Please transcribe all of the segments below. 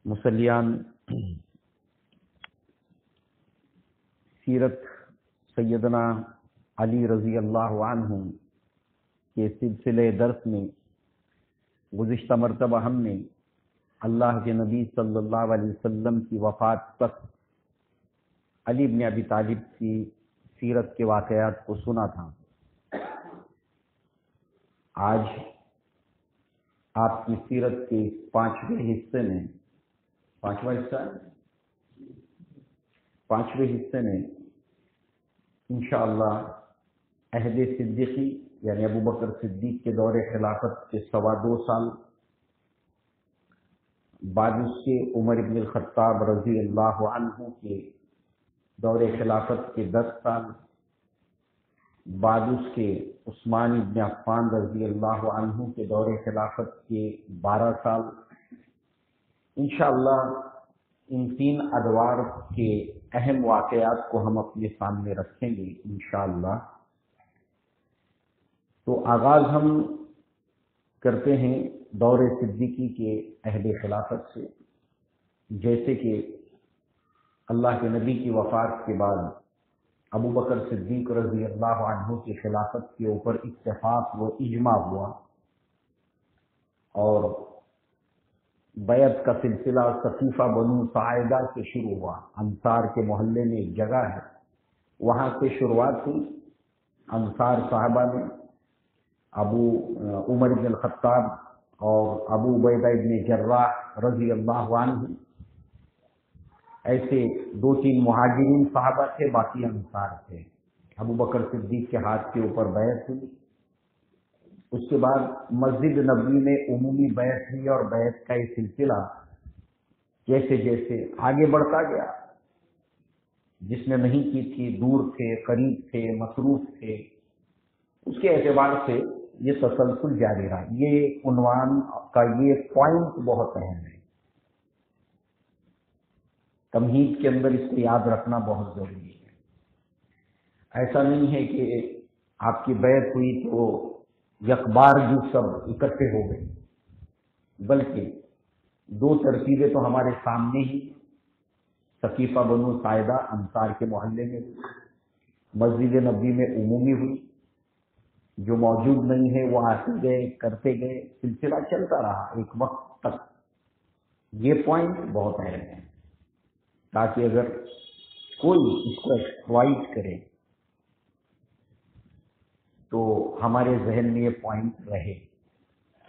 مسلیان سیرت سیدنا علی رضی اللہ عنہ کے سلسلے درس میں گزشتہ مرتبہ ہم نے اللہ کے نبی صلی اللہ علیہ وسلم کی وفات تک علی بن ابی طالب کی سیرت کے واقعات کو سنا تھا۔ آج آپ کی سیرت کے پانچویں حصے میں انشاءاللہ عہد صدیقی یعنی ابو بکر صدیق کے دور خلافت کے 2.25 سال بعد اس کے عمر بن الخطاب رضی اللہ عنہ کے دور خلافت کے 10 سال بعد اس کے عثمان بن عفان رضی اللہ عنہ کے دور خلافت کے 12 سال انشاءاللہ ان 3 ادوار کے اہم واقعات کو ہم اپنے سامنے رکھیں گے انشاءاللہ۔ تو آغاز ہم کرتے ہیں دور صدیقی کے عہد خلافت سے، جیسے کہ اللہ کے نبی کی وفات کے بعد ابو بکر صدیق رضی اللہ عنہ کی خلافت کے اوپر اتفاق و اجماع ہوا اور بیعت کا سلسلہ سقیفہ بنو ساعدہ سے شروع ہوا۔ انصار کے محلے میں ایک جگہ ہے، وہاں سے شروعات ہوئی۔ انصار صحابہ نے ابو عمر بن الخطاب اور ابو عبیدہ بن جراح رضی اللہ عنہ، ایسے 2-3 مہاجرین صحابہ تھے، باقی انصار تھے۔ ابو بکر صدیق کے ہاتھ کے اوپر بیعت ہوئی۔ اس کے بعد مسجد نبوی میں عمومی بیعت ہوئی اور بیعت کا یہ سلسلہ جیسے جیسے آگے بڑھتا گیا، جس نے نہیں کی تھی دور تھے، قریب تھے، مصروف تھے، اس کے اعتبار سے یہ تسلسل جاری رہا۔ یہ عنوان کا یہ پوائنٹ بہت اہم ہے، تمہید کے اندر اس کو یاد رکھنا بہت ضروری ہے۔ ایسا نہیں ہے کہ آپ کی بیعت ہوئی تو یکبار جو سب اکٹھے ہو گئے، بلکہ 2 ترتیبیں تو ہمارے سامنے ہی سقیفہ بنو ساعدہ انصار کے محلے میں ہوئی، مسجد نبوی میں عمومی ہوئی، جو موجود نہیں ہے وہ آتے گئے، کرتے گئے، سلسلہ چلتا رہا ایک وقت تک۔ یہ پوائنٹ بہت اہم ہے تاکہ اگر کوئی اس کو ایکسپلائٹ کرے تو ہمارے ذہن میں یہ پوائنٹ رہے۔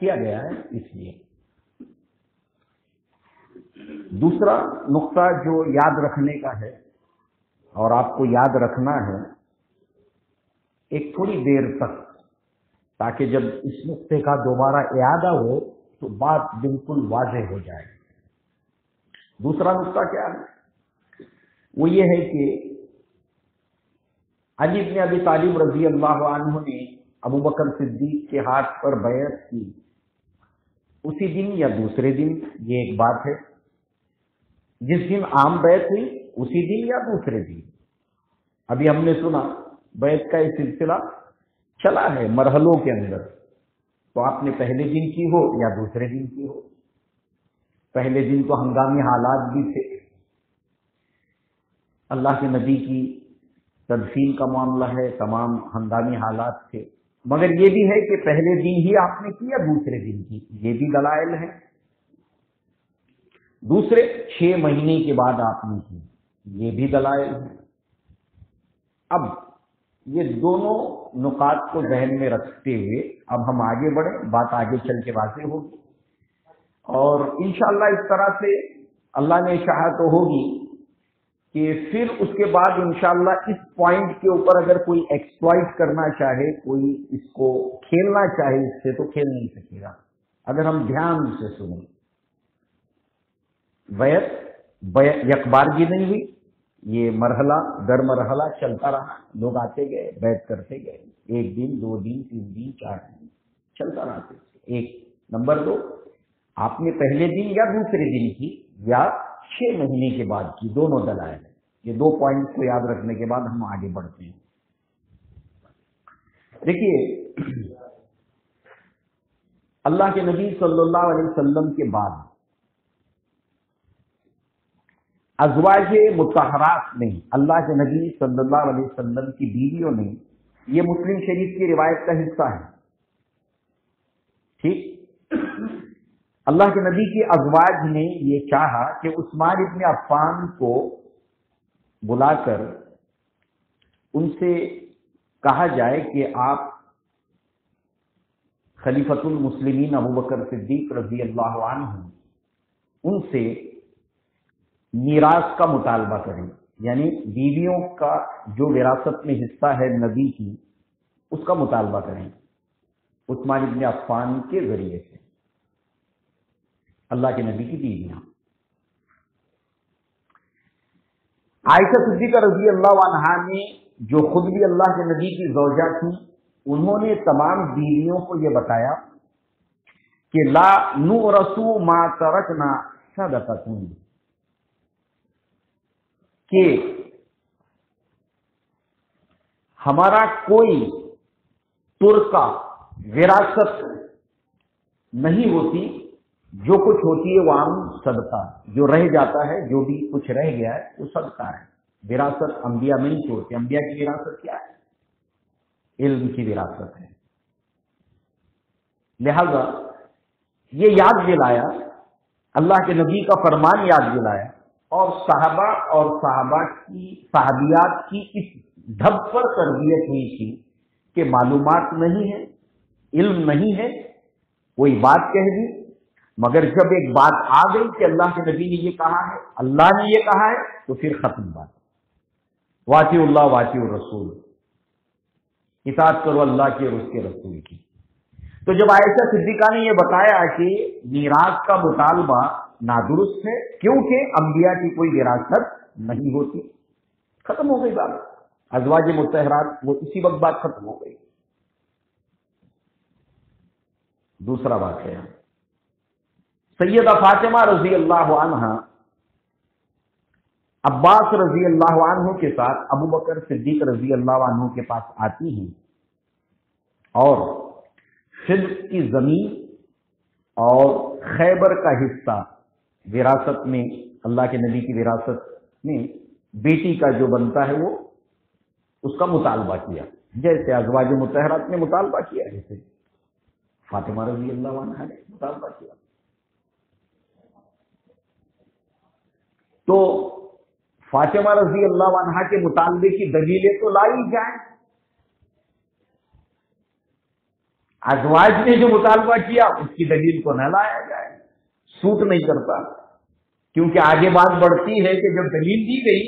کیا گیا ہے اس لیے۔ دوسرا نقطہ جو یاد رکھنے کا ہے اور آپ کو یاد رکھنا ہے ایک تھوڑی دیر تک، تاکہ جب اس نقطے کا دوبارہ اعادہ ہو تو بات بالکل واضح ہو جائے۔ دوسرا نقطہ کیا ہے؟ وہ یہ ہے کہ علی بن ابی طالب رضی اللہ عنہ نے ابو بکر صدیق کے ہاتھ پر بیعت کی اسی دن یا دوسرے دن، یہ ایک بات ہے۔ جس دن عام بیعت ہوئی اسی دن یا دوسرے دن۔ ابھی ہم نے سنا بیعت کا یہ سلسلہ چلا ہے مرحلوں کے اندر، تو آپ نے پہلے دن کی ہو یا دوسرے دن کی ہو۔ پہلے دن تو ہنگامی حالات بھی تھے، اللہ کے نبی کی تدفین کا معاملہ ہے، تمام ہنگامی حالات تھے، مگر یہ بھی ہے کہ پہلے دن ہی آپ نے کی یا دوسرے دن کی، یہ بھی دلائل ہیں۔ دوسرے 6 مہینے کے بعد آپ نے کی، یہ بھی دلائل ہیں۔ اب یہ دونوں نکات کو ذہن میں رکھتے ہوئے اب ہم آگے بڑھیں، بات آگے چل کے واضح ہوگی، اور انشاءاللہ اس طرح سے اللہ نے چاہا تو ہوگی کہ پھر اس کے بعد انشاءاللہ اس پوائنٹ کے اوپر اگر کوئی ایکسپلائٹ کرنا چاہے، کوئی اس کو کھیلنا چاہے اس سے، تو کھیل نہیں سکے گا اگر ہم دھیان سے سنیں۔ بیعت یکبارگی نہیں ہوئی، یہ مرحلہ در مرحلہ چلتا رہا، لوگ آتے گئے، بیعت کرتے گئے، 1 دن 2 دن 3 دن 4 دن چلتا رہا۔ ایک نمبر 2، آپ نے پہلے دن یا دوسرے دن کی یا 6 مہینے کے بعد کی، دونوں دلائل ہیں۔ یہ 2 پوائنٹ کو یاد رکھنے کے بعد ہم آگے بڑھتے ہیں۔ دیکھیے، اللہ کے نبی صلی اللہ علیہ وسلم کے بعد ازواج مطہرات نے، اللہ کے نبی صلی اللہ علیہ وسلم کی بیویوں نے، یہ مسلم شریف کی روایت کا حصہ ہے، ٹھیک؟ اللہ کے نبی کی ازواج نے یہ چاہا کہ عثمان ابن عفان کو بلا کر ان سے کہا جائے کہ آپ خلیفۃ المسلمین ابو بکر صدیق رضی اللہ عنہ ان سے میراث کا مطالبہ کریں، یعنی بیویوں کا جو وراثت میں حصہ ہے نبی کی، اس کا مطالبہ کریں عثمان ابن عفان کے ذریعے سے، اللہ کے نبی کی بیویاں۔ عائشہ صدیقہ رضی اللہ عنہا نے، جو خود بھی اللہ کے نبی کی زوجہ تھی، انہوں نے تمام بیویوں کو یہ بتایا کہ لا نورث ما ترکنا صدقۃ، کہ ہمارا کوئی ترکہ وراثت نہیں ہوتی، جو کچھ ہوتی ہے وہ عام صدقہ، جو رہ جاتا ہے، جو بھی کچھ رہ گیا ہے وہ صدقہ ہے۔ وراثت انبیاء نہیں چھوڑتے، انبیاء کی وراثت کیا ہے؟ علم کی وراثت ہے۔ لہذا یہ یاد دلایا، اللہ کے نبی کا فرمان یاد دلایا، اور صحابہ اور صحابیات کی اس ڈھب پر تربیت ہوئی تھی کہ معلومات نہیں ہے، علم نہیں ہے، کوئی بات کہہ دی، مگر جب ایک بات آ گئی کہ اللہ کے نبی نے یہ کہا ہے، اللہ نے یہ کہا ہے، تو پھر ختم بات، واطیعوا اللہ واطیعوا الرسول، اطاعت کرو اللہ کی اور اس کے رسول کی۔ تو جب عائشہ صدیقہ نے یہ بتایا کہ میراث کا مطالبہ نادرست ہے کیونکہ انبیاء کی کوئی وراثت نہیں ہوتی، ختم ہو گئی بات، ازواج مطہرات، وہ اسی وقت بات ختم ہو گئی۔ دوسرا واقعہ، سیدہ فاطمہ رضی اللہ عنہ عباس رضی اللہ عنہ کے ساتھ ابو بکر صدیق رضی اللہ عنہ کے پاس آتی ہیں، اور خضر کی زمین اور خیبر کا حصہ وراثت میں، اللہ کے نبی کی وراثت میں بیٹی کا جو بنتا ہے وہ اس کا مطالبہ کیا، جیسے ازواج مطہرات نے مطالبہ کیا، جیسے فاطمہ رضی اللہ عنہ نے مطالبہ کیا۔ تو فاطمہ رضی اللہ عنہ کے مطالبے کی دلیلیں تو لائی جائیں، ازواج نے جو مطالبہ کیا اس کی دلیل کو نہ لایا جائے، سوٹ نہیں کرتا، کیونکہ آگے بات بڑھتی ہے کہ جب دلیل دی گئی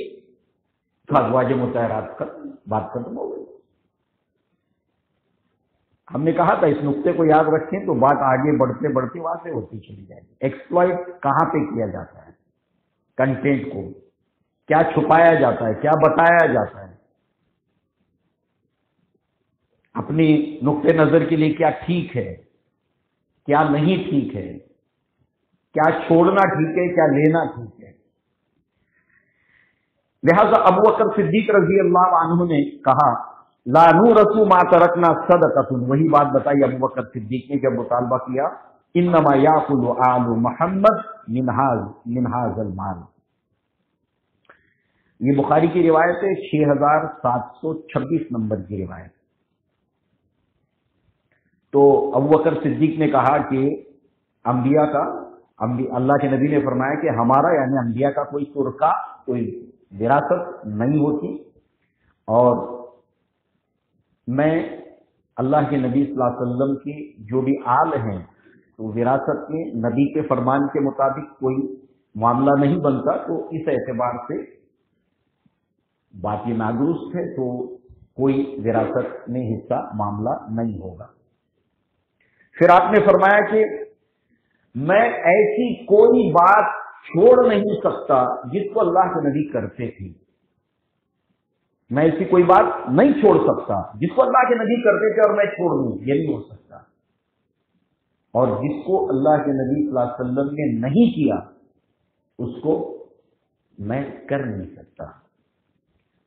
تو ازواج مطہرات کا بات ختم ہو گئی۔ ہم نے کہا تھا اس نقطے کو یاد رکھیں تو بات آگے بڑھتے بڑھتے واضح ہوتی چلی جائے گی۔ ایکسپلائٹ کہاں پہ کیا جاتا ہے، کنٹینٹ کو کیا چھپایا جاتا ہے، کیا بتایا جاتا ہے، اپنی نقطۂ نظر کے لیے کیا ٹھیک ہے، کیا نہیں ٹھیک ہے، کیا چھوڑنا ٹھیک ہے، کیا لینا ٹھیک ہے۔ لہذا ابو بکر صدیق رضی اللہ عنہ نے کہا لا نورث ما ترکنا صدقۃ، وہی بات بتائی ابو بکر صدیق نے جب مطالبہ کیا، انما یاکل آل محمد من ھذا المال۔ یہ بخاری کی روایت ہے، 6726 نمبر کی روایت۔ تو ابو بکر صدیق نے کہا کہ انبیاء کا، اللہ کے نبی نے فرمایا کہ ہمارا یعنی انبیاء کا کوئی ترکہ، کوئی وراثت نہیں ہوتی، اور میں اللہ کے نبی صلی اللہ علیہ وسلم کی جو بھی آل ہیں تو وراثت میں نبی کے فرمان کے مطابق کوئی معاملہ نہیں بنتا، تو اس اعتبار سے بات یہ نادرست ہے، تو کوئی وراثت میں حصہ معاملہ نہیں ہوگا۔ پھر آپ نے فرمایا کہ میں ایسی کوئی بات چھوڑ نہیں سکتا جس کو اللہ کے نبی کرتے تھے، میں ایسی کوئی بات نہیں چھوڑ سکتا جس کو اللہ کے نبی کرتے تھے اور میں چھوڑ دوں، یہ نہیں ہو سکتا، اور جس کو اللہ کے نبی صلی اللہ علیہ وسلم نے نہیں کیا اس کو میں کر نہیں سکتا۔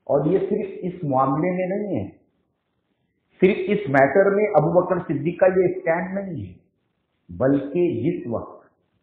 اور یہ صرف اس معاملے میں نہیں ہے، صرف اس میٹر میں ابو بکر صدیق کا یہ اسٹینڈ نہیں ہے، بلکہ جس وقت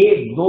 1, 2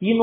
3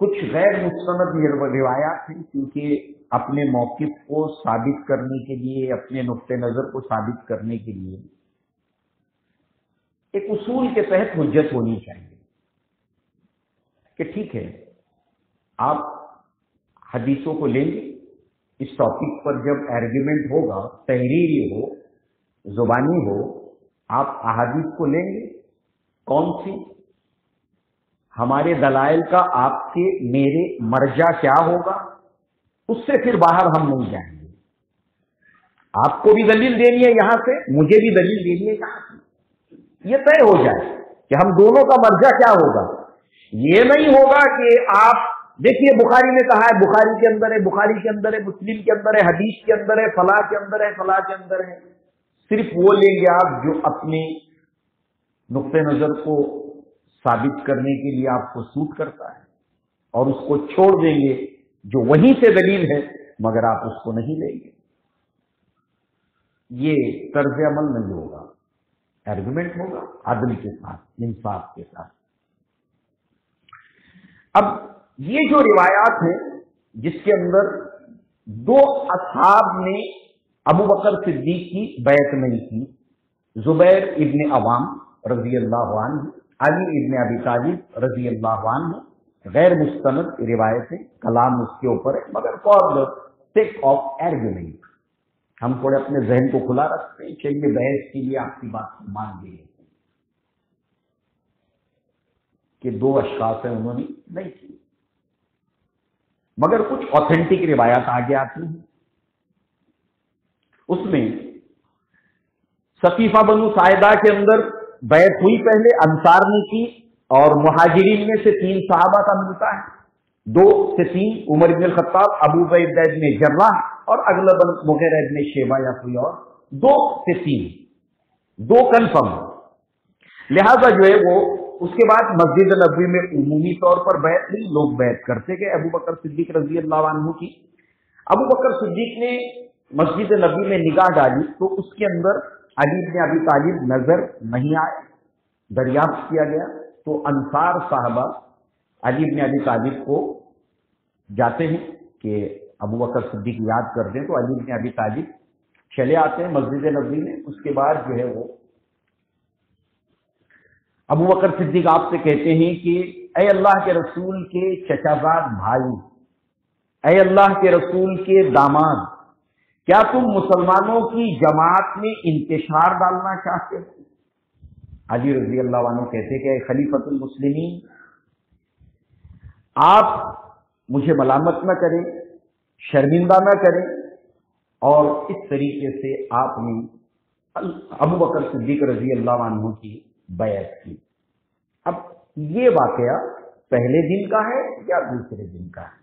کچھ غیر مستند روایات ہیں، کیونکہ اپنے موقف کو ثابت کرنے کے لیے، اپنے نقطۂ نظر کو ثابت کرنے کے لیے ایک اصول کے تحت حجت ہونی چاہیے کہ ٹھیک ہے، آپ حدیثوں کو لیں گے، اس ٹاپک پر جب آرگیومنٹ ہوگا، تحریری ہو، زبانی ہو، آپ احادیث کو لیں گے، کون سی، ہمارے دلائل کا آپ کے میرے مرجع کیا ہوگا، اس سے پھر باہر ہم نہیں جائیں گے۔ آپ کو بھی دلیل دینی ہے یہاں سے، مجھے بھی دلیل دینی ہے یہاں سے، یہ طے ہو جائے کہ ہم دونوں کا مرجع کیا ہوگا۔ یہ نہیں ہوگا کہ آپ دیکھیے بخاری نے کہا ہے، بخاری کے اندر ہے، بخاری کے اندر ہے، مسلم کے اندر ہے، حدیث کے اندر ہے، فلاں کے اندر ہے، فلاں کے اندر ہے، صرف وہ لیں گے آپ جو اپنے نقطۂ نظر کو ثابت کرنے کے لیے آپ کو سوٹ کرتا ہے، اور اس کو چھوڑ دیں گے جو وہیں سے دلیل ہے مگر آپ اس کو نہیں لیں گے۔ یہ طرز عمل نہیں ہوگا، آرگومنٹ ہوگا عدل کے ساتھ، انصاف کے ساتھ۔ اب یہ جو روایات ہیں جس کے اندر دو اصحاب نے ابو بکر صدیق کی بیعت نہیں کی، زبیر ابن عوام رضی اللہ عنہ، علی ابن ابی طالب رضی اللہ عنہ، غیر مستند روایتیں، کلام اس کے اوپر ہے، مگر for the sake of argument ہم تھوڑے اپنے ذہن کو کھلا رکھتے ہیں، چلیے بحث کے لیے آپ کی بات کو مان لیے کہ دو اشخاص ہیں انہوں نے نہیں کی، مگر کچھ آتھینٹک روایات آگے آتی ہیں۔ اس میں سقیفہ بنو ساعدہ کے اندر بیعت ہوئی، پہلے انصار نے کی، اور مہاجرین میں سے 3 صحابہ کا ملتا ہے، 2 سے 3 عمر بن الخطاب، ابو عبیدہ بن جراح اور اغلب مغیرہ بن شیبہ یا کوئی اور، 2 سے 3، 2 کنفرم۔ لہذا جو ہے وہ اس کے بعد مسجد نبوی میں عمومی طور پر بیعت نہیں، لوگ بیعت کرتے گئے ابو بکر صدیق رضی اللہ عنہ کی۔ ابو بکر صدیق نے مسجد نبوی میں نگاہ ڈالی تو اس کے اندر علی بن ابی طالب نظر نہیں آئے، دریافت کیا گیا تو انصار صحابہ علی بن ابی طالب کو جاتے ہیں کہ ابو بکر صدیق یاد کر دیں، تو علی بن ابی طالب چلے آتے ہیں مسجد نبوی میں۔ اس کے بعد جو ہے وہ ابو بکر صدیق آپ سے کہتے ہیں کہ اے اللہ کے رسول کے چچا زاد بھائی، اے اللہ کے رسول کے داماد، کیا تم مسلمانوں کی جماعت میں انتشار ڈالنا چاہتے ہو؟ علی رضی اللہ عنہ کہتے کہ اے خلیفۃ المسلمین، آپ مجھے ملامت نہ کریں، شرمندہ نہ کریں، اور اس طریقے سے آپ نے ابو بکر صدیق رضی اللہ عنہ کی بیعت کی۔ اب یہ واقعہ پہلے دن کا ہے یا دوسرے دن کا ہے؟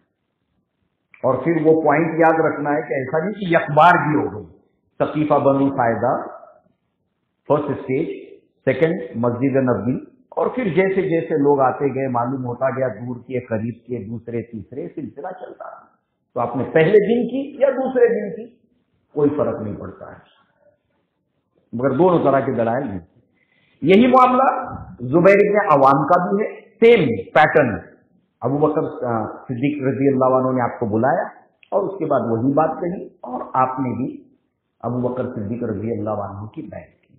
اور پھر وہ پوائنٹ یاد رکھنا ہے کہ ایسا نہیں کہ یکبار بھی ہو گئی، سقیفہ بنو ساعدہ first stage, second Masjid Nabawi, اور پھر جیسے جیسے لوگ آتے گئے معلوم ہوتا گیا، دور کے قریب کے، دوسرے تیسرے، سلسلہ چلتا رہا۔ تو آپ نے پہلے دن کی یا دوسرے دن کی کوئی فرق نہیں پڑتا ہے، مگر دونوں طرح کے دلائل ہیں۔ یہی معاملہ زبیر بن عوام کا بھی ہے، سیم پیٹرن۔ ابو بکر صدیق رضی اللہ عنہ نے آپ کو بلایا اور اس کے بعد وہی بات کہی، اور آپ نے بھی ابو بکر صدیق رضی اللہ عنہ کی بیعت کی۔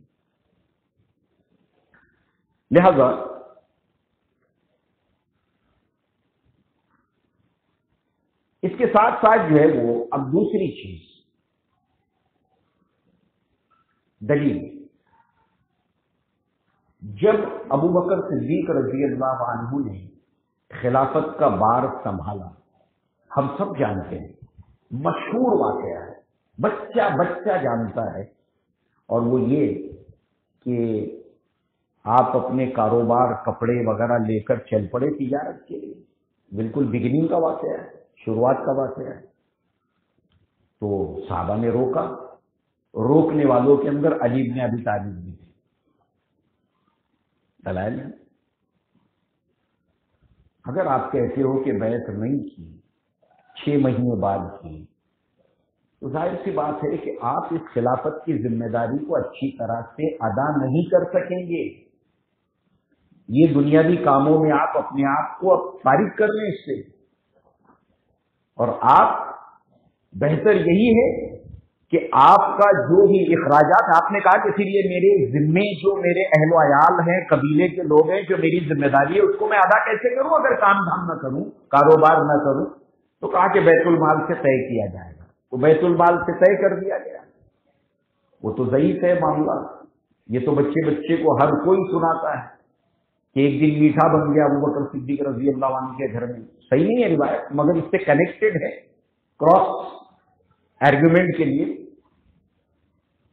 لہذا اس کے ساتھ ساتھ جو ہے وہ اب دوسری چیز دلیل، جب ابو بکر صدیق رضی اللہ عنہ نے خلافت کا بار سنبھالا، ہم سب جانتے ہیں، مشہور واقعہ ہے، بچہ بچہ جانتا ہے، اور وہ یہ کہ آپ اپنے کاروبار، کپڑے وغیرہ لے کر چل پڑے تجارت کے لیے، بالکل بگننگ کا واقعہ ہے، شروعات کا واقعہ ہے۔ تو صحابہ نے روکا، روکنے والوں کے اندر علی بن ابی طالب بھی تھے، دلائل ہے۔ اگر آپ کہتے ہو کہ بیعت نہیں کی، 6 مہینے بعد کی، تو ظاہر سی بات ہے کہ آپ اس خلافت کی ذمہ داری کو اچھی طرح سے ادا نہیں کر سکیں گے۔ یہ دنیاوی کاموں میں آپ اپنے آپ کو اب فارغ کر لیں اس سے، اور آپ بہتر یہی ہے کہ آپ کا جو بھی اخراجات، آپ نے کہا کہ پھر یہ میرے ذمے جو میرے اہل و عیال ہیں، قبیلے کے لوگ ہیں، جو میری ذمہ داری ہے، اس کو میں ادا کیسے کروں اگر کام دھام نہ کروں، کاروبار نہ کروں؟ تو کہا کہ بیت المال سے طے کیا جائے گا. وہ بیت المال سے طے کر دیا گیا. وہ تو ضعیف ہے معاملہ. یہ تو بچے بچے کو ہر کوئی سناتا ہے کہ ایک دن میٹھا بن گیا ابو بکر صدیق رضی اللہ عنہ کے گھر میں. صحیح نہیں ہے روایت، مگر اس سے کنیکٹڈ ہے کراس آرگومنٹ کے لیے.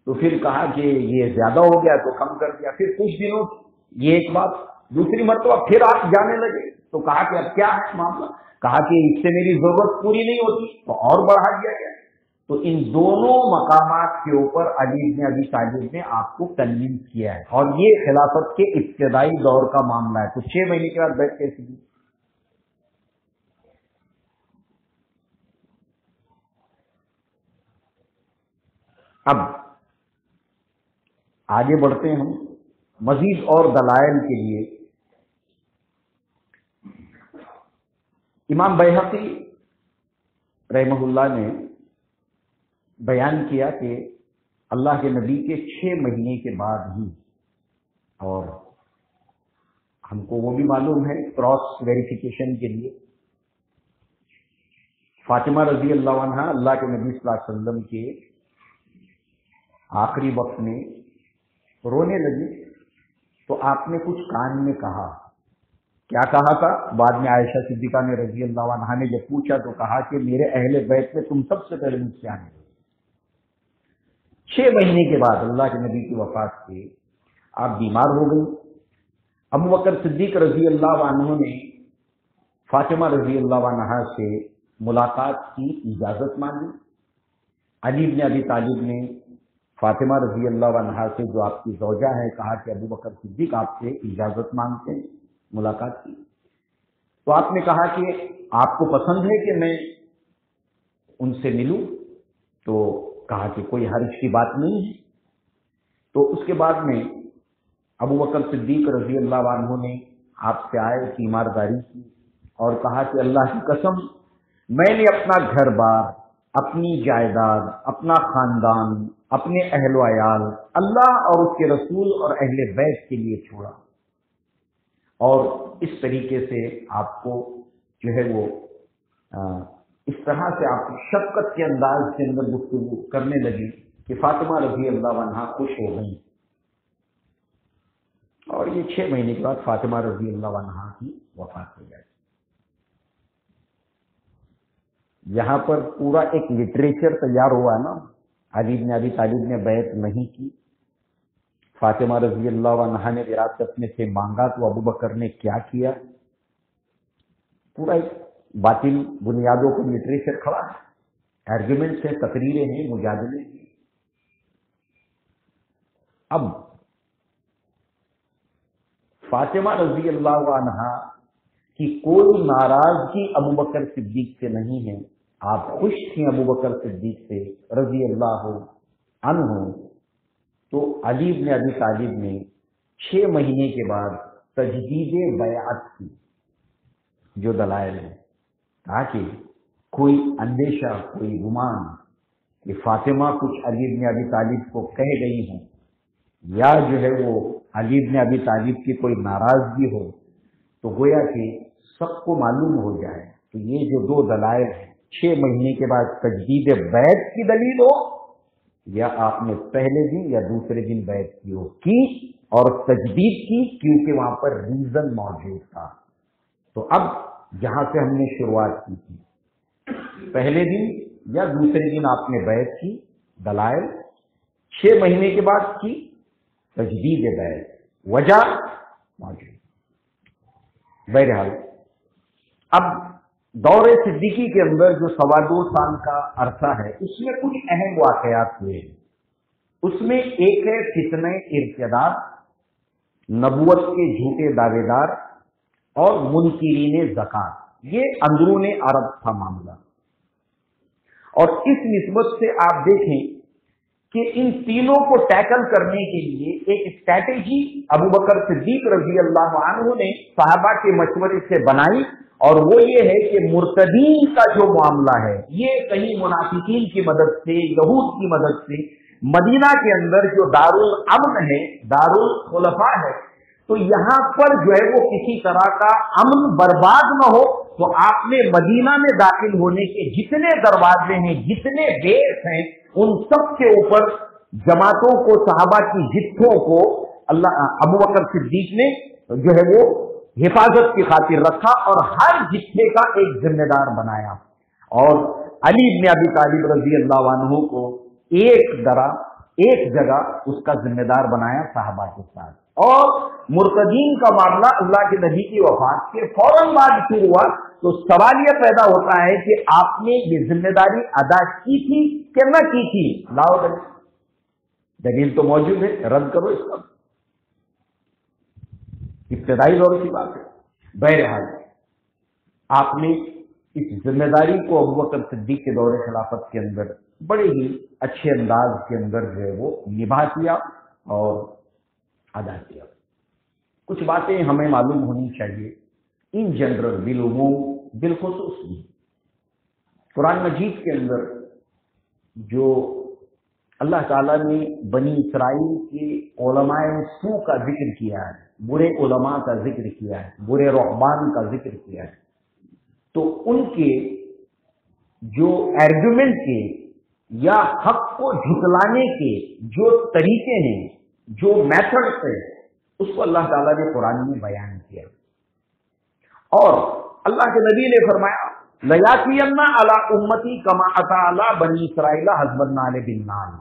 تو پھر کہا کہ یہ زیادہ ہو گیا تو کم کر دیا. پھر کچھ دنوں یہ ایک بات، دوسری مرتبہ پھر آپ جانے لگے تو کہا کہ اب کیا ہے معاملہ؟ کہا کہ اس سے میری ضرورت پوری نہیں ہوتی تو اور بڑھا دیا گیا. تو ان دونوں مقامات کے اوپر علی بن ابی طالب نے آپ کو کنوینس کیا ہے، اور یہ خلافت کے ابتدائی دور کا معاملہ ہے. تو 6 مہینے کے بعد بیٹھ کیسی دی؟ اب آگے بڑھتے ہیں ہم مزید اور دلائل کے لیے. امام بیہقی رحمہ اللہ نے بیان کیا کہ اللہ کے نبی کے 6 مہینے کے بعد ہی، اور ہم کو وہ بھی معلوم ہے کراس ویریفیکیشن کے لیے، فاطمہ رضی اللہ عنہ اللہ کے نبی صلی اللہ علیہ وسلم کے آخری وقت میں رونے لگی. تو آپ نے کچھ کان میں کہا. کیا کہا تھا؟ بعد میں عائشہ صدیقہ نے رضی اللہ عنہا نے جب پوچھا تو کہا کہ میرے اہل بیت میں تم سب سے پہلے مجھ سے آنے لگے. 6 مہینے کے بعد اللہ کے نبی کی وفات سے آپ بیمار ہو گئی. ابو بکر صدیق رضی اللہ عنہ نے فاطمہ رضی اللہ عنہا سے ملاقات کی اجازت مانگی. علی بن ابی طالب نے فاطمہ رضی اللہ عنہا سے جو آپ کی زوجہ ہے کہا کہ ابو بکر صدیق آپ سے اجازت مانگتے ہیں ملاقات کی. تو آپ نے کہا کہ آپ کو پسند ہے کہ میں ان سے ملوں؟ تو کہا کہ کوئی حرج کی بات نہیں ہے. تو اس کے بعد میں ابو بکر صدیق رضی اللہ عنہ نے آپ سے آئے تیمارداری کی اور کہا کہ اللہ کی قسم میں نے اپنا گھر بار، اپنی جائیداد، اپنا خاندان، اپنے اہل و عیال اللہ اور اس کے رسول اور اہل بیت کے لیے چھوڑا. اور اس طریقے سے آپ کو جو ہے وہ اس طرح سے آپ شفقت کے انداز کے اندر گفتگو کرنے لگی کہ فاطمہ رضی اللہ عنہا خوش ہو گئی. اور یہ 6 مہینے کے بعد فاطمہ رضی اللہ عنہا کی وفات ہو جائے. یہاں پر پورا ایک لٹریچر تیار ہوا ہے نا. علی بن ابی طالب نے بیعت نہیں کی، فاطمہ رضی اللہ عنہا نے وراثت میں سے مانگا تو ابو بکر نے کیا کیا. پورا ایک باطل بنیادوں پر لٹریچر کھڑا ہے، آرگیومنٹس ہیں، تقریریں ہیں، مجادلے ہیں. اب فاطمہ رضی اللہ عنہا کی کوئی ناراضگی ابو بکر صدیق سے نہیں ہے. آپ خوش تھیں ابو بکر صدیق سے رضی اللہ عنہ. تو علی بن ابی طالب نے 6 مہینے کے بعد تجدید بیعت کی. جو دلائل ہیں تاکہ کوئی اندیشہ، کوئی گمان کہ فاطمہ کچھ علی بن ابی طالب کو کہہ گئی ہوں، یا جو ہے وہ علی بن ابی طالب کی کوئی ناراضگی ہو، تو گویا کہ سب کو معلوم ہو جائے. تو یہ جو 2 دلائل ہیں، 6 مہینے کے بعد تجدید بیعت کی دلیل ہو، یا آپ نے پہلے دن یا دوسرے دن بیعت کی ہو، کی اور تجدید کی کیونکہ وہاں پر ریزن موجود تھا. تو اب جہاں سے ہم نے شروعات کی تھی، پہلے دن یا دوسرے دن آپ نے بیعت کی، دلائل 6 مہینے کے بعد کی تجدید بیعت، وجہ موجود. بہرحال اب دور صدیقی کے اندر جو 2.25 سال کا عرصہ ہے، اس میں کچھ اہم واقعات ہوئے ہیں. اس میں ایک ہے فتنہ ارتداد، نبوت کے جھوٹے دعوے دار اور منکرین زکات. یہ اندرون عرب تھا معاملہ. اور اس نسبت سے آپ دیکھیں کہ ان تینوں کو ٹیکل کرنے کے لیے ایک اسٹریٹجی ابو بکر صدیق رضی اللہ عنہ نے صحابہ کے مشورے سے بنائی، اور وہ یہ ہے کہ مرتدین کا جو معاملہ ہے یہ کہیں منافقین کی مدد سے، یہود کی مدد سے مدینہ کے اندر جو دارالامن ہے، دارالخلفاء ہے، تو یہاں پر جو ہے وہ کسی طرح کا امن برباد نہ ہو، تو آپ نے مدینہ میں داخل ہونے کے جتنے دروازے ہیں، جتنے گیٹ ہیں، ان سب کے اوپر جماعتوں کو، صحابہ کی جتھوں کو اللہ ابو بکر صدیق نے جو ہے وہ حفاظت کی خاطر رکھا اور ہر جتھے کا ایک ذمہ دار بنایا، اور علی بن ابی طالب رضی اللہ عنہ کو ایک جگہ اس کا ذمہ دار بنایا صحابہ کے ساتھ۔ اور مرتدین کا معاملہ اللہ کے نبی کی وفات کے فوراً بعد شروع ہوا، تو سوال یہ پیدا ہوتا ہے کہ آپ نے یہ ذمہ داری ادا کی تھی کہ نہ کی تھی؟ لاؤ دلیل تو موجود ہے، رد کرو اس کا، ابتدائی دور کی بات ہے۔ بہرحال آپ نے اس ذمہ داری کو ابو بکر صدیق کے دور خلافت کے اندر بڑے ہی اچھے انداز کے اندر جو ہے وہ نبھا کیا اور ادا کیا۔ کچھ باتیں ہمیں معلوم ہونی چاہیے ان جنرل، بالعموم، بالخصوص بھی قرآن مجید کے اندر جو اللہ تعالیٰ نے بنی اسرائیل کے علماء سو کا ذکر کیا ہے، برے علماء کا ذکر کیا ہے، برے رہبان کا ذکر کیا ہے، تو ان کے جو ایرگومنٹ کے یا حق کو جھٹلانے کے جو طریقے ہیں، جو میتھڈس ہیں، اس کو اللہ تعالیٰ نے قرآن میں بیان کیا، اور اللہ کے نبی نے فرمایا لَيَأْتِيَنَّ عَلَىٰ أُمَّتِي كَمَا أَتَىٰ عَلَىٰ بَنِي إِسْرَائِيلَ حَسْبَ النَّعْلِ بِالنَّعْلِ،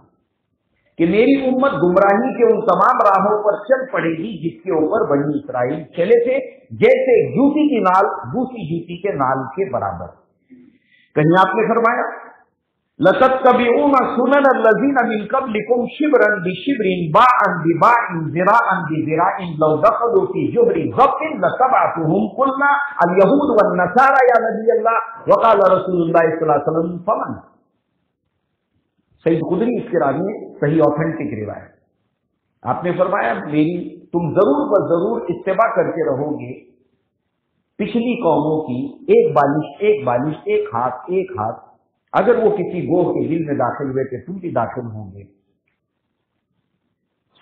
کہ میری امت گمراہی کے ان تمام راہوں پر چل پڑے گی جس کے اوپر بنی اسرائیل چلے تھے، جیسے جوتی کی نال دوسری جوتی کے نال کے برابر۔ کہیں آپ نے فرمایا لَتَتَّبِعُونَ سُنَنَ الَّذِينَ مِن قَبْلِكُمْ شِبْرًا بِشِبْرٍ بَاعًا بِبَاعٍ ذِرَاعًا بِذِرَاعٍ لَوْ دَخَلُوا فِي جُحْرِ ضَبٍّ لَتَّبَعْتُهُمْ قُلْنَا الْيَهُودُ وَالنَّصَارَىٰ يَا نَبِيَّ اللَّهِ وَقَالَ رَسُولُ اللَّهِ صلی اللہ علیہ وسلم فَمَنْ۔ سید خدری اس کے راوی میں صحیح آتھینٹک روایت، آپ نے فرمایا تم ضرور بضرور اتباع کرتے رہو گے پچھلی قوموں کی، ایک بالش ایک ہاتھ، اگر وہ کسی گروہ کے دل میں داخل ہوئے کہ تم بھی داخل ہوں گے۔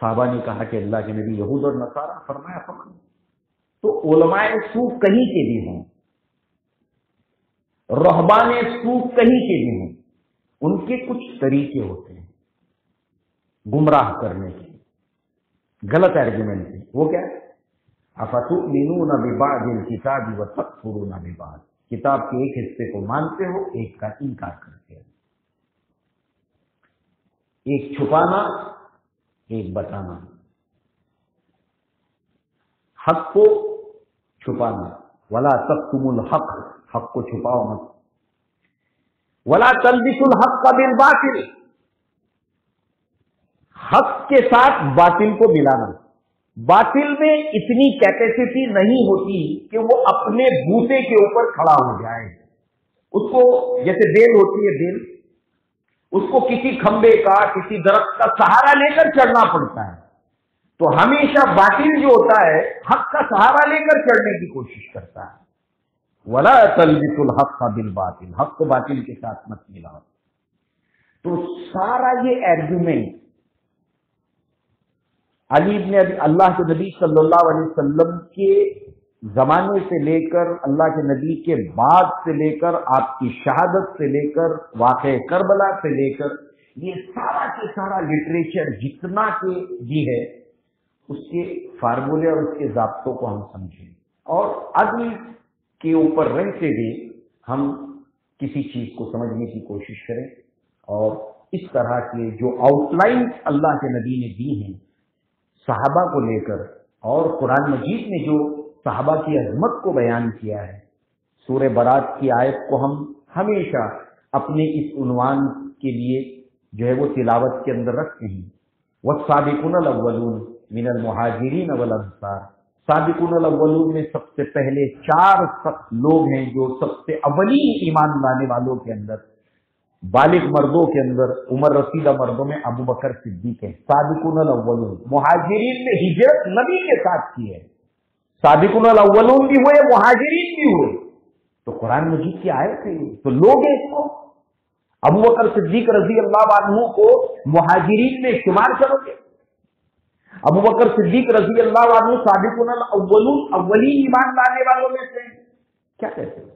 صحابہ نے کہا کہ اللہ کے نبی یہود اور نصارہ، فرمایا فمن، تو علماء سو کہیں کے بھی ہوں، رہبان سو کہیں کے بھی ہوں، ان کے کچھ طریقے ہوتے ہیں گمراہ کرنے کے، غلط ایرگومنٹ کے۔ وہ کیا ہے؟ افتؤمنون ببعض الکتاب وتکفرون ببعض، کتاب کے ایک حصے کو مانتے ہو، ایک کا انکار کرتے ہو، ایک چھپانا، ایک بتانا، حق کو چھپانا، ولا تکتموا الحق، حق کو چھپاؤ مت، ولا تلبسوا الحق بالباطل، حق کے ساتھ باطل کو ملانا۔ باطل میں اتنی کیپیسٹی نہیں ہوتی کہ وہ اپنے بوتے کے اوپر کھڑا ہو جائے، اس کو جیسے بیل ہوتی ہے، بیل، اس کو کسی کھمبے کا، کسی درخت کا سہارا لے کر چڑھنا پڑتا ہے، تو ہمیشہ باطل جو ہوتا ہے حق کا سہارا لے کر چڑھنے کی کوشش کرتا ہے۔ ولا تلبسوا الحق بالباطل، حق کو باطل کے ساتھ مت ملاؤ۔ تو سارا یہ ایرگومنٹ علی بن اللہ کے نبی صلی اللہ علیہ وسلم کے زمانے سے لے کر، اللہ کے نبی کے بعد سے لے کر، آپ کی شہادت سے لے کر، واقعہ کربلا سے لے کر، یہ سارا کے سارا لٹریچر جتنا کہ بھی ہے، اس کے فارمولے اور اس کے ضابطوں کو ہم سمجھیں، اور عدل کے اوپر رہتے ہوئے ہم کسی چیز کو سمجھنے کی کوشش کریں، اور اس طرح کے جو آؤٹ لائن اللہ کے نبی نے دی ہیں صحابہ کو لے کر، اور قرآن مجید نے جو صحابہ کی عظمت کو بیان کیا ہے، سورہ برات کی آیت کو ہم ہمیشہ اپنے اس عنوان کے لیے جو ہے وہ تلاوت کے اندر رکھتے ہیں، والسابقون الاولون من المہاجرین والانصار۔ سابقون الاولون میں سب سے پہلے 4 لوگ ہیں جو سب سے اولین ایمان لانے والوں کے اندر بالغ مردوں کے اندر عمر رسیدہ مردوں میں ابو بکر صدیق ہے۔ سابقون الاولون، مہاجرین نے ہجرت نبی کے ساتھ کی ہے، سابقون الاولون بھی ہوئے، مہاجرین بھی ہوئے، تو قرآن مجید کی آیت ہے، تو لوگ اس کو ابو بکر صدیق رضی اللہ عنہ کو مہاجرین میں شمار کرو گے؟ ابو بکر صدیق رضی اللہ عنہ سابقون الاولون، اولین ایمان لانے والوں میں سے کیا کہتے ہیں؟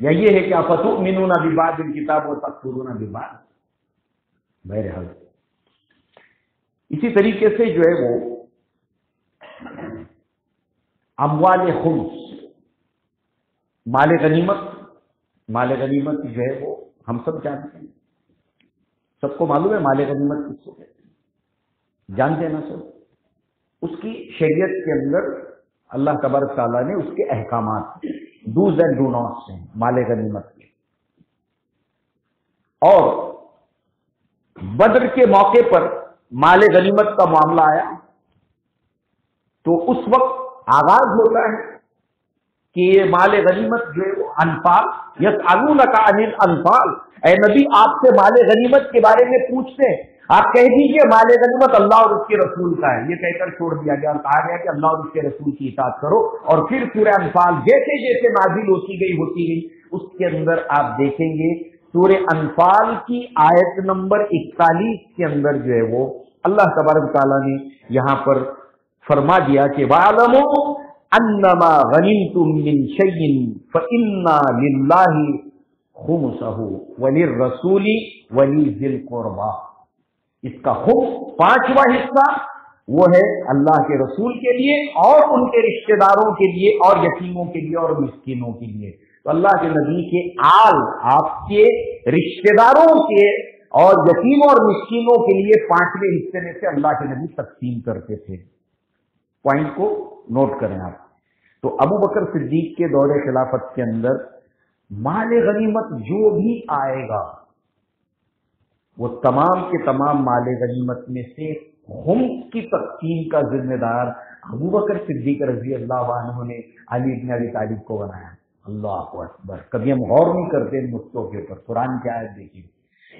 یا یہ ہے کہ افتؤمنون ببعض الکتاب وتکفرون ببعض؟ بہرحال اسی طریقے سے جو ہے وہ اموال خمس، مال غنیمت جو ہے وہ ہم سب جانتے ہیں، سب کو معلوم ہے مال غنیمت کس کو کہتے ہیں، جانتے ہیں نا سب؟ اس کی شریعت کے اندر اللہ تبارک تعالیٰ نے اس کے احکامات ڈوز اینڈ ڈو ناٹس ہیں مال غنیمت کے۔ اور بدر کے موقع پر مال غنیمت کا معاملہ آیا تو اس وقت آغاز ہوتا ہے کہ یہ مال غنیمت جو ہے وہ انفال، یسألونک عن الانفال، اے نبی آپ سے مال غنیمت کے بارے میں پوچھتے ہیں، آپ کہہ دیجئے مال غنیمت اللہ اور اس کے رسول کا ہے، یہ کہہ کر چھوڑ دیا گیا اور کہا گیا کہ اللہ اور اس کے رسول کی اطاعت کرو۔ اور پھر سورہ انفال جیسے جیسے نازل ہوتی گئی اس کے اندر آپ دیکھیں گے سورہ انفال کی آیت نمبر 41 کے اندر جو ہے وہ اللہ تبارک تعالیٰ نے یہاں پر فرما دیا کہ وَاعْلَمُوا أَنَّمَا غَنِمْتُم مِّن شَيْءٍ فَإِنَّ لِلَّهِ خُمُسَهُ وَلِلرَّسُولِ وَلِذِي الْقُرْبَىٰ، اس کا خمس، پانچواں حصہ وہ ہے اللہ کے رسول کے لیے اور ان کے رشتہ داروں کے لیے اور یتیموں کے لیے اور مسکینوں کے لیے۔ تو اللہ کے نبی کے آل، آپ کے رشتہ داروں کے اور یتیموں اور مسکینوں کے لیے پانچویں حصے میں سے اللہ کے نبی تقسیم کرتے تھے۔ پوائنٹ کو نوٹ کریں آپ۔ تو ابو بکر صدیق کے دور خلافت کے اندر مال غنیمت جو بھی آئے گا وہ تمام کے تمام مال غنیمت میں سے خمس کی تقسیم کا ذمہ دار ابو بکر صدیق رضی اللہ عنہ نے علی بن ابی طالب کو بنایا۔ اللہ اکبر! کبھی ہم غور نہیں کرتے ان نقطوں کے اوپر۔ قرآن کی آیت دیکھیے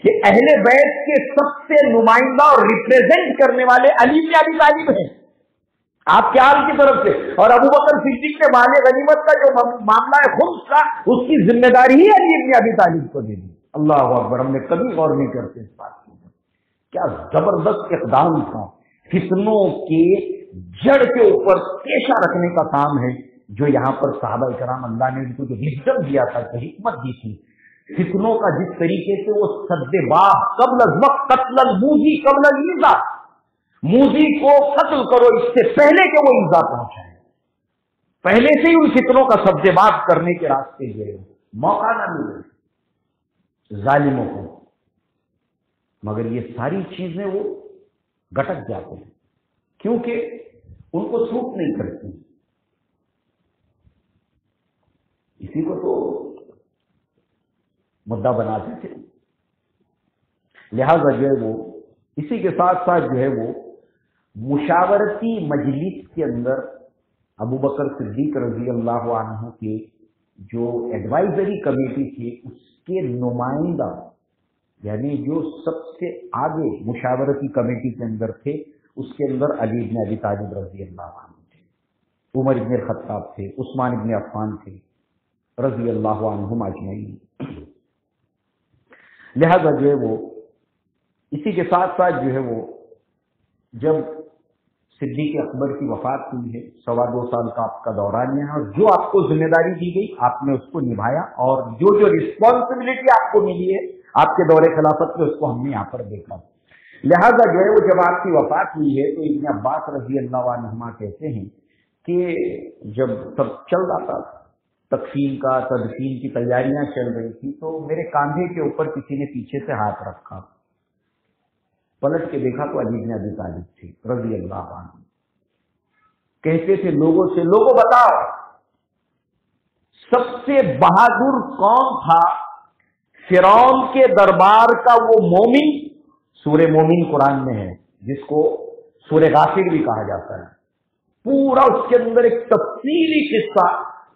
کہ اہل بیت کے سب سے نمائندہ اور ریپریزنٹ کرنے والے علی بن ابی طالب ہیں آپ کے آل کی طرف سے، اور ابو بکر صدیق نے مال غنیمت کا جو معاملہ ہے خمس کا، اس کی ذمہ داری ہی علی بن ابی طالب کو دے دی۔ اللہ اکبر! ہم نے کبھی غور نہیں کرتے اس بات کے اوپر۔ کیا زبردست اقدام تھا، فتنوں کے جڑ کے اوپر پیشہ رکھنے کا کام ہے جو یہاں پر صحابہ کرام اللہ نے ان کو جو وزڈم دیا تھا، جو حکمت دی تھی، فتنوں کا جس طریقے سے وہ سد باب قبل الوقت قتل الموذی قبل الایذا، موذی کو قتل کرو اس سے پہلے کہ وہ ایذا پہنچائے، پہلے سے ہی ان فتنوں کا سد باب کرنے کے راستے جو ہے موقع نہ ملے ظالموں کو، مگر یہ ساری چیزیں وہ گٹک جاتے ہیں کیونکہ ان کو سوٹ نہیں کرتی۔ اسی کو تو مدعا بناتے تھے، لہذا جو ہے وہ اسی کے ساتھ ساتھ جو ہے وہ مشاورتی مجلس کے اندر ابو بکر صدیق رضی اللہ عنہ کے جو ایڈوائزری کمیٹی تھی اس کے نمائندہ، یعنی جو سب سے آگے مشاورتی کمیٹی کے اندر تھے، اس کے اندر علی بن ابی طالب رضی اللہ عنہ تھے، عمر بن الخطاب تھے، عثمان بن عفان تھے رضی اللہ عنہم اجمعین۔ لہذا جو ہے وہ اسی کے ساتھ ساتھ جو ہے وہ جب صدیق اکبر کی وفات ہوئی ہے، 2.25 سال کا آپ کا دورانیہ ہے، اور جو آپ کو ذمہ داری دی گئی آپ نے اس کو نبھایا، اور جو رسپانسبلٹی آپ کو ملی ہے آپ کے دور خلافت میں اس کو ہم نے یہاں پر دیکھا۔ لہذا جو ہے وہ جب آپ کی وفات ہوئی ہے تو ابن عباس رضی اللہ عنہما کہتے ہیں کہ جب سب چل رہا تھا، تکفین کا تدفین کی تیاریاں چل رہی تھی، تو میرے کاندھے کے اوپر کسی نے پیچھے سے ہاتھ رکھا، پلٹ کے دیکھا تو علی بن ابی طالب تھے رضی اللہ عنہ۔ کہتے تھے لوگوں سے، لوگوں بتاؤ سب سے بہادر کون تھا؟ فرعون کے دربار کا وہ مومن، سورہ مومن قرآن میں ہے جس کو سورہ غافر بھی کہا جاتا ہے، پورا اس کے اندر ایک تفصیلی قصہ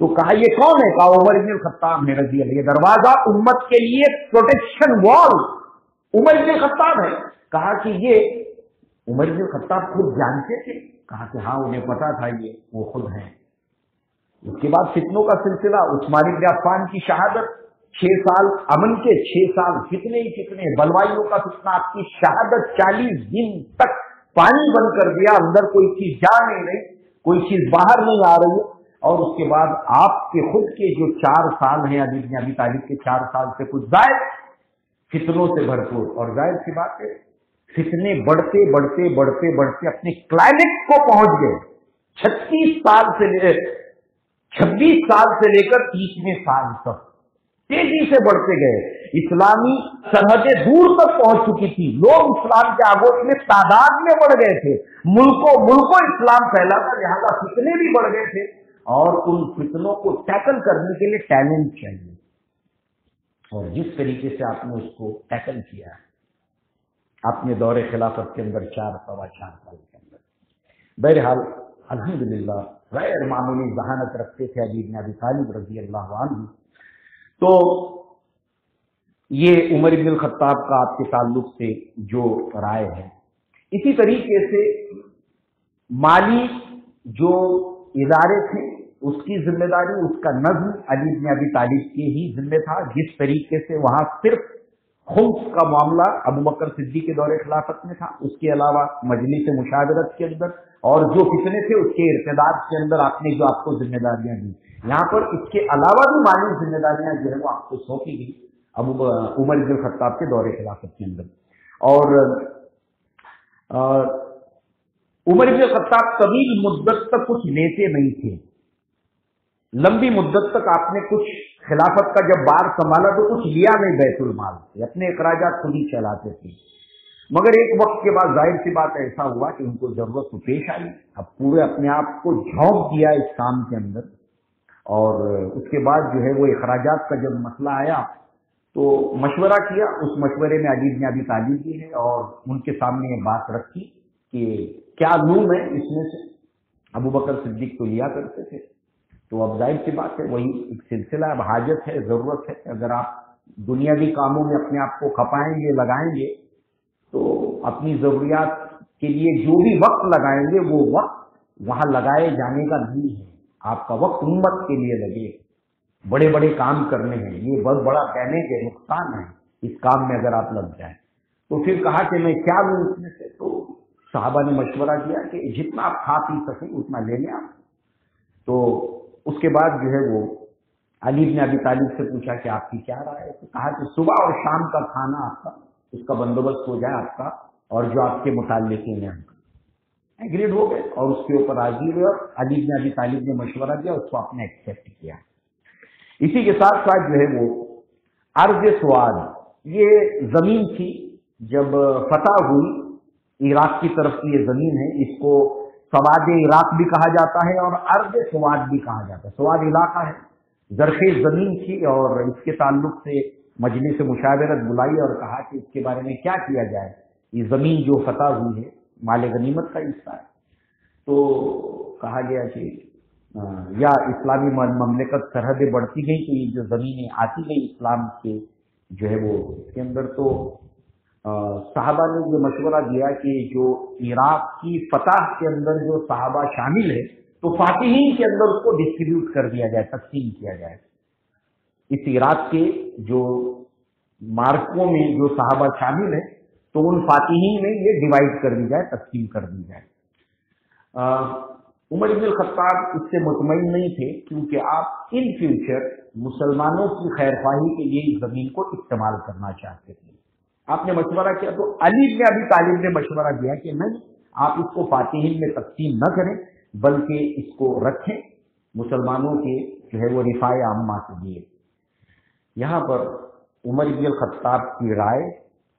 تو کہا یہ کون ہے؟ کہا عمر بن الخطاب نے رضی اللہ، یہ دروازہ امت کے لیے پروٹیکشن وال عمر بن الخطاب ہے۔ کہا کہ یہ عمر بن الخطاب خود جانتے تھے؟ کہا کہ ہاں انہیں پتا تھا یہ وہ خود ہیں۔ اس کے بعد فتنوں کا سلسلہ، عثمان بن عفان کی شہادت، 6 سال امن کے، 6 سال فتنے ہی فتنے، بلوائیوں کا فتنہ، آپ کی شہادت 40 دن تک پانی بند کر دیا، اندر کوئی چیز جا نہیں رہی، کوئی چیز باہر نہیں آ رہی ہے۔ اور اس کے بعد آپ کے خود کے جو 4 سال ہیں علی بن ابی طالب کے 4 سال سے کچھ زائد فتنوں سے بھرپور، اور ظاہر سی بات ہے فتنے بڑھتے بڑھتے بڑھتے بڑھتے اپنے کلائمیکس کو پہنچ گئے۔ 26 سال سے لے کر 30ویں سال تک تیزی سے بڑھتے گئے، اسلامی سرحدیں دور تک پہنچ چکی تھی، لوگ اسلام کے آگوش میں تعداد میں بڑھ گئے تھے، ملکوں اسلام پھیلا تھا، لہذا فتنے بھی بڑھ گئے تھے، اور ان فتنوں کو ٹیکل کرنے کے لیے ٹیلنٹ چاہیے، اور جس طریقے سے آپ نے اس کو ٹیکل کیا ہے اپنے دور خلافت کے اندر 4 سال کے اندر، بہرحال الحمدللہ غیر معمولی ذہانت رکھتے تھے علی بن ابی طالب رضی اللہ عنہ۔ تو یہ عمر بن الخطاب کا آپ کے تعلق سے جو رائے ہے، اسی طریقے سے مالی جو ادارے تھے اس کی ذمہ داری، اس کا نظم علی بن ابی طالب کے ہی ذمہ تھا، جس طریقے سے وہاں صرف خمس کا معاملہ ابو بکر صدیق کے دور خلافت میں تھا، اس کے علاوہ مجلس مشاورت کے اندر اور جو فتنے تھے اس کے ارتداد کے اندر آپ نے جو آپ کو ذمہ داریاں دی، یہاں پر اس کے علاوہ بھی مالی ذمہ داریاں جو ہے وہ آپ کو سونپی گئی عمر بن الخطاب کے دور خلافت کے اندر۔ اور عمر بن الخطاب طویل مدت تک کچھ لیتے نہیں تھے، لمبی مدت تک آپ نے کچھ خلافت کا جب بار سنبھالا تو کچھ لیا نہیں بیت المال سے، اپنے اخراجات خود ہی چلاتے تھے، مگر ایک وقت کے بعد ظاہر سی بات ایسا ہوا کہ ان کو ضرورت تو پیش آئی، اب پورے اپنے آپ کو جھونک دیا اس کام کے اندر، اور اس کے بعد جو ہے وہ اخراجات کا جب مسئلہ آیا تو مشورہ کیا، اس مشورے میں علی بن ابی طالب بھی ہے، اور ان کے سامنے یہ بات رکھی کہ کیا لوں میں اس میں سے، ابو بکر صدیق تو لیا کرتے تھے، تو اب ظاہر سی بات ہے وہی ایک سلسلہ، اب حاجت ہے، ضرورت ہے، اگر آپ دنیاوی کاموں میں اپنے آپ کو کھپائیں گے، لگائیں گے، تو اپنی ضروریات کے لیے جو بھی وقت لگائیں گے وہ وقت وہاں لگائے جانے کا نہیں ہے، آپ کا وقت امت کے لیے لگے، بڑے بڑے کام کرنے ہیں، یہ بہت بڑا ڈیمیج ہے، نقصان ہے اس کام میں اگر آپ لگ جائیں۔ تو پھر کہا کہ میں کیا لوں اس میں سے، تو صحابہ نے مشورہ دیا کہ جتنا آپ کھا پی سکیں اتنا لے لیں آپ۔ تو اس کے بعد جو ہے وہ علی بن ابی طالب سے پوچھا کہ آپ کی کیا رائے ہے، تو کہا کہ صبح اور شام کا کھانا آپ کا، اس کا بندوبست ہو جائے آپ کا، اور جو آپ کے متعلقین ہیں ایگریڈ ہو گئے، اور اس کے اوپر راضی ہوئے، اور علی بن ابی طالب نے مشورہ دیا، اس کو آپ نے ایکسیپٹ کیا۔ اسی کے ساتھ ساتھ جو ہے وہ ارض سواد، یہ زمین تھی جب فتح ہوئی عراق کی طرف کی، یہ زمین ہے، اس کو سواد عراق بھی کہا جاتا ہے اور ارض سواد بھی کہا جاتا ہے، سواد علاقہ ہے، زرخیز زمین تھی، اور اس کے تعلق سے مجلس مشاورت بلائی اور کہا کہ اس کے بارے میں کیا کیا جائے، یہ زمین جو فتح ہوئی ہے مال غنیمت کا حصہ ہے، تو کہا گیا کہ یا اسلامی مملکت سرحدیں بڑھتی گئی تو یہ جو زمینیں آتی گئی اسلام کے جو ہے وہ اس کے اندر، تو صحابہ نے یہ مشورہ دیا کہ جو عراق کی فتح کے اندر جو صحابہ شامل ہے تو فاتحین کے اندر اس کو ڈسٹریبیوٹ کر دیا جائے، تقسیم کیا جائے، اس عراق کے جو مارکوں میں جو صحابہ شامل ہیں تو ان فاتحین میں یہ ڈیوائڈ کر دی جائے، تقسیم کر دی جائے۔ عمر بن الخطاب اس سے مطمئن نہیں تھے، کیونکہ آپ ان فیوچر مسلمانوں کی خیر خواہی کے لیے اس زمین کو استعمال کرنا چاہتے تھے۔ آپ نے مشورہ کیا تو علی بن ابی طالب نے مشورہ دیا کہ نہیں، آپ اس کو فاتحین میں تقسیم نہ کریں بلکہ اس کو رکھیں مسلمانوں کے جو ہے وہ رفاع عامہ کے لیے۔ یہاں پر عمر بن الخطاب کی رائے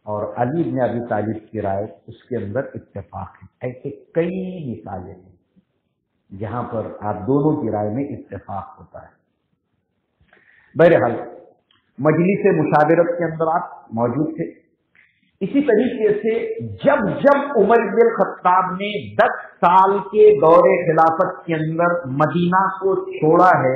اور علی بن ابی طالب کی رائے اس کے اندر اتفاق ہے، ایسے کئی مثالیں ہیں جہاں پر آپ دونوں کی رائے میں اتفاق ہوتا ہے۔ بہرحال مجلس مشاورت کے اندر آپ موجود تھے، اسی طریقے سے جب عمر بن الخطاب نے 10 سال کے دور خلافت کے اندر مدینہ کو چھوڑا ہے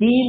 3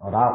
اور آپ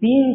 3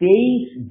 23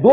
2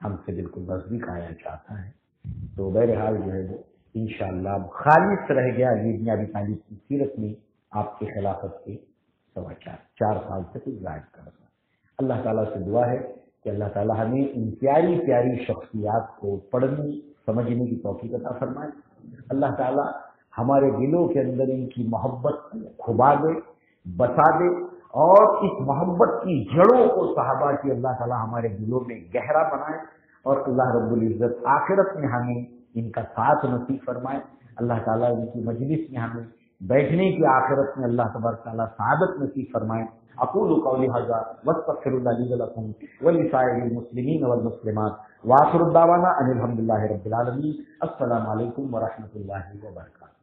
ہم سے بالکل نزدیک آیا چاہتا ہے، تو بہرحال جو ہے وہ انشاءاللہ خالص رہ گیا علی بن ابی طالب کی سیرت میں آپ کی خلافت کے 4.25 سال تک ظاہر کر رہا۔ اللہ تعالیٰ سے دعا ہے کہ اللہ تعالیٰ ہمیں ان پیاری پیاری شخصیات کو پڑھنے سمجھنے کی توفیق عطا فرمائے۔ اللہ تعالیٰ ہمارے دلوں کے اندر ان کی محبت کو کھبا دے، بسا دے، اور اس محبت کی جڑوں کو صحابہ کی اللہ تعالیٰ ہمارے دلوں میں گہرا بنائے، اور اللہ رب العزت آخرت میں ہمیں ان کا ساتھ نصیب فرمائے۔ اللہ تعالیٰ ان کی مجلس میں ہمیں بیٹھنے کی آخرت میں اللہ تبارک تعالیٰ سعادت نصیب فرمائے۔ اقول قولی ھذا واستغفر اللہ لی ولکم ولسائر المسلمین والمسلمات، وآخر دعوانا ان الحمد للہ رب العالمین۔ السلام علیکم ورحمۃ اللہ وبرکاتہ۔